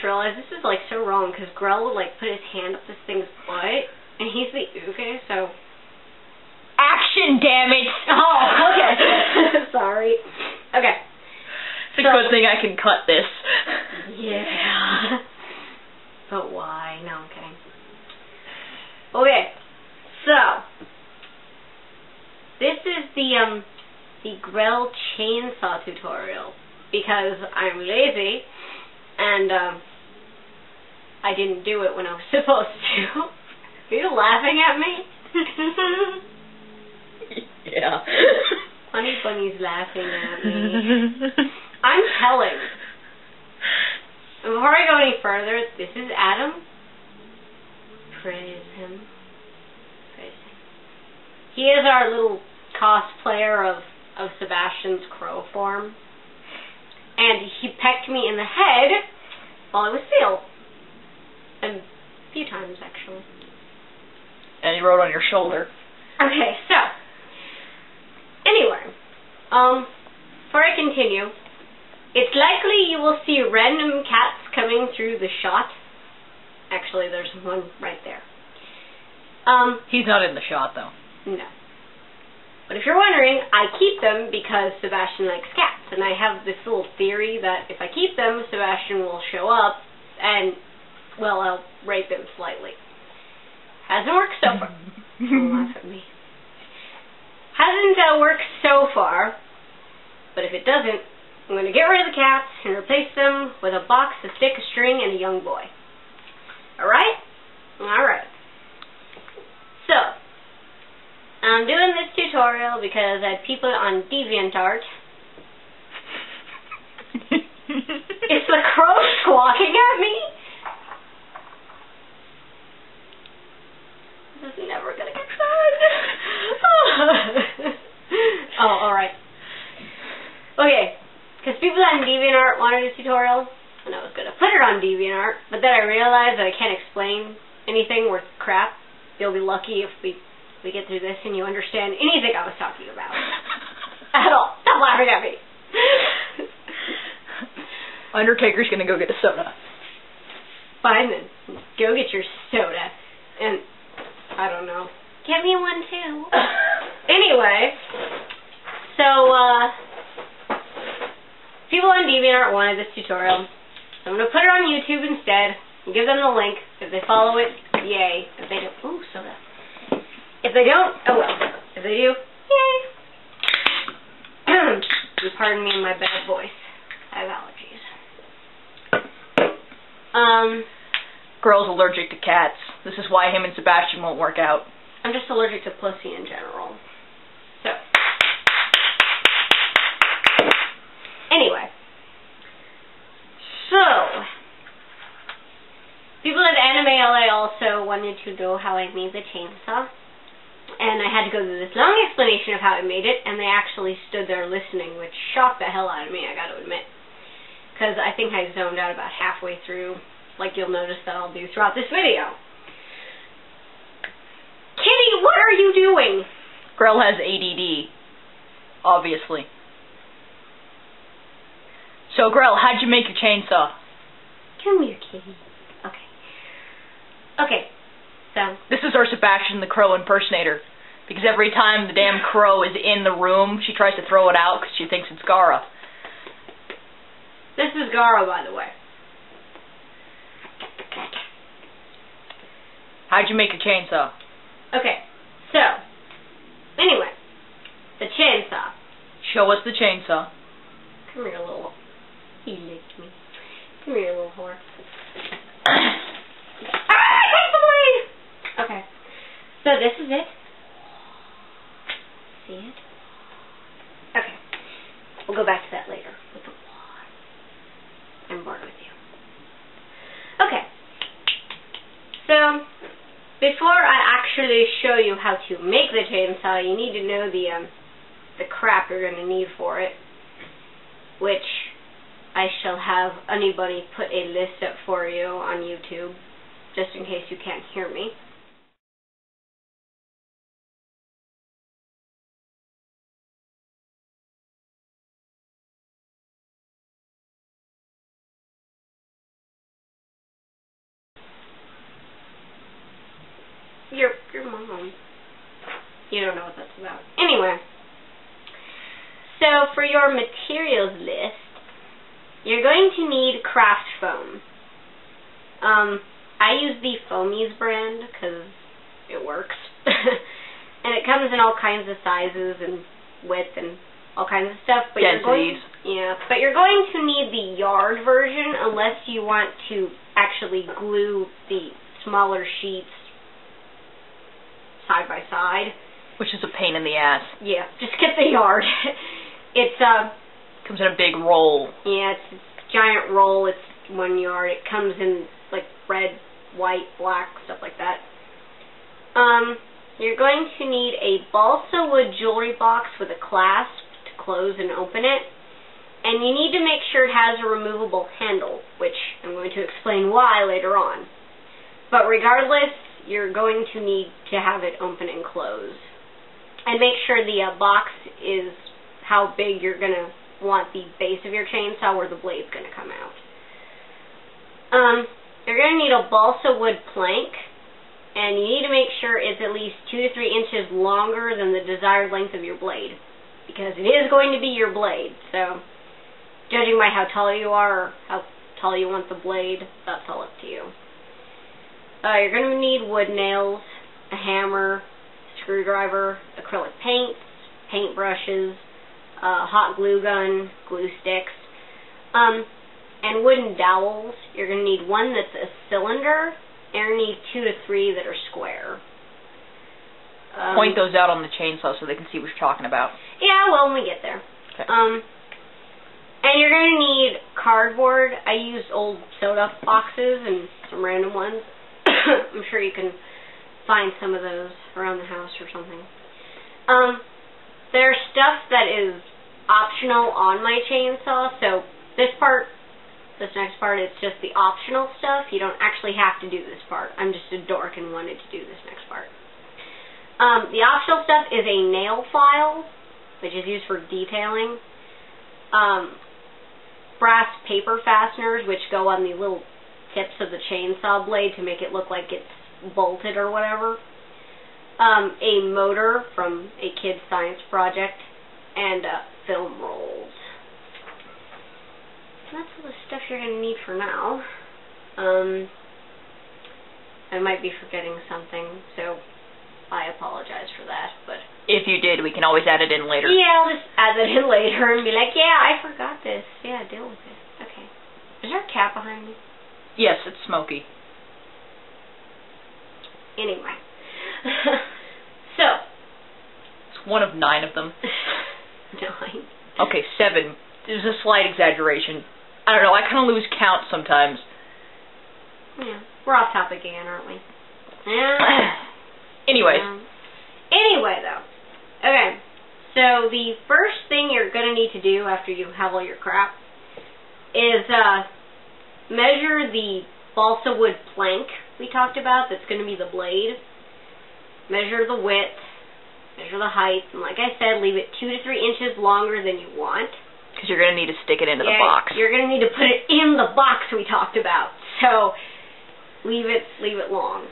realized this is like so wrong because Grell would like put his hand up this thing's butt, and he's the uke, so. Action, damn it! Oh, okay. Sorry. Okay. It's a good thing I can cut this. Yeah. But why? No, I'm kidding. Okay. So this is the Grell chainsaw tutorial because I'm lazy and I didn't do it when I was supposed to. Are you laughing at me? Yeah. Honey Bunny's laughing at me. I'm telling. And before I go any further, this is Adam. Praise him. Praise him. He is our little cosplayer of Sebastian's crow form. And he pecked me in the head while I was sealed. And a few times, actually. And he rode on your shoulder. Okay, so. Anyway. Before I continue, it's likely you will see random cats coming through the shot. Actually, there's one right there. He's not in the shot, though. No. But if you're wondering, I keep them because Sebastian likes cats. And I have this little theory that if I keep them, Sebastian will show up and, well, I'll rate them slightly. Hasn't worked so far. Don't laugh at me. Hasn't worked so far. But if it doesn't, I'm going to get rid of the cats and replace them with a box, a stick, a string, and a young boy. Alright? Alright. So, I'm doing this tutorial because I had people on DeviantArt. Is the crow squawking at me? This is never going to get done. Oh, alright. Okay. Because people on DeviantArt wanted a tutorial, and I was going to put it on DeviantArt, but then I realized that I can't explain anything worth crap. You'll be lucky if we get through this and you understand anything I was talking about. At all. Stop laughing at me. Undertaker's going to go get a soda. Fine then. Go get your soda. And, I don't know. Get me one too. Anyway, so, people on DeviantArt wanted this tutorial, so I'm going to put it on YouTube instead and give them the link. If they follow it, yay. If they don't, ooh, soda. If they don't, oh well. If they do, yay. You pardon me in my bad voice. I have allergies. Grell's allergic to cats. This is why him and Sebastian won't work out. I'm just allergic to pussy in general. So. Anyway. So. People at Anime LA also wanted to know how I made the chainsaw. And I had to go through this long explanation of how I made it, and they actually stood there listening, which shocked the hell out of me, I gotta admit. Because I think I zoned out about halfway through, like you'll notice that I'll do throughout this video. Kitty, what are you doing? Grell has ADD, obviously. So, Grell, how'd you make your chainsaw? Come here, kitty. Okay. Okay, so. This is our Sebastian the Crow impersonator. Because every time the damn crow is in the room, she tries to throw it out because she thinks it's Gara. This is Gara, by the way. How'd you make a chainsaw? Okay, so, anyway, the chainsaw. Show us the chainsaw. Come here, little. He licked me. Come here, little whore. Okay, so this is it. See it? Okay, we'll go back to that later with the water. I'm bored with you. Okay, so before I actually show you how to make the chainsaw, you need to know the crap you're going to need for it, which I shall have anybody put a list up for you on YouTube, just in case you can't hear me. Your mom. You don't know what that's about. Anyway. So for your materials list, you're going to need craft foam. I use the Foamies brand because it works. And it comes in all kinds of sizes and width and all kinds of stuff. But densities. But you're going to need the yard version unless you want to actually glue the smaller sheets side by side. Which is a pain in the ass. Yeah, just get the yard. It's comes in a big roll. Yeah, it's a giant roll. It's 1 yard. It comes in like red, white, black, stuff like that. You're going to need a balsa wood jewelry box with a clasp to close and open it. And you need to make sure it has a removable handle, which I'm going to explain why later on. But regardless, you're going to need to have it open and close. And make sure the box is how big you're going to want the base of your chainsaw where the blade's going to come out. You're going to need a balsa wood plank. And you need to make sure it's at least 2 to 3 inches longer than the desired length of your blade. Because it is going to be your blade. So, judging by how tall you are or how tall you want the blade, that's all up to you. You're going to need wood nails, a hammer, screwdriver, acrylic paints, paint brushes, hot glue gun, glue sticks, and wooden dowels. You're going to need one that's a cylinder. And you need 2 to 3 that are square. Point those out on the chainsaw so they can see what you're talking about. Yeah, well, when we get there. Okay. And you're going to need cardboard. I used old soda boxes and some random ones. I'm sure you can find some of those around the house or something. There's stuff that is optional on my chainsaw, so this next part is just the optional stuff. You don't actually have to do this part. I'm just a dork and wanted to do this next part. The optional stuff is a nail file, which is used for detailing. Brass paper fasteners, which go on the little tips of the chainsaw blade to make it look like it's bolted or whatever. A motor from a kid's science project, and film rolls. That's all the stuff you're going to need for now. I might be forgetting something, so I apologize for that. But if you did, we can always add it in later. Yeah, I'll just add it in later and be like, yeah, I forgot this. Yeah, deal with it. Okay. Is there a cat behind me? Yes, it's Smokey. Anyway. So. It's one of 9 of them. 9. Okay, 7. There's a slight exaggeration. I don't know, I kind of lose count sometimes. Yeah, we're off topic again, aren't we? Yeah. Anyways. Anyway, though. Okay, so the first thing you're going to need to do after you have all your crap is measure the balsa wood plank we talked about that's going to be the blade. Measure the width, measure the height, and like I said, leave it 2 to 3 inches longer than you want. Because you're going to need to stick it into the box. You're going to need to put it in the box we talked about. So, leave it long.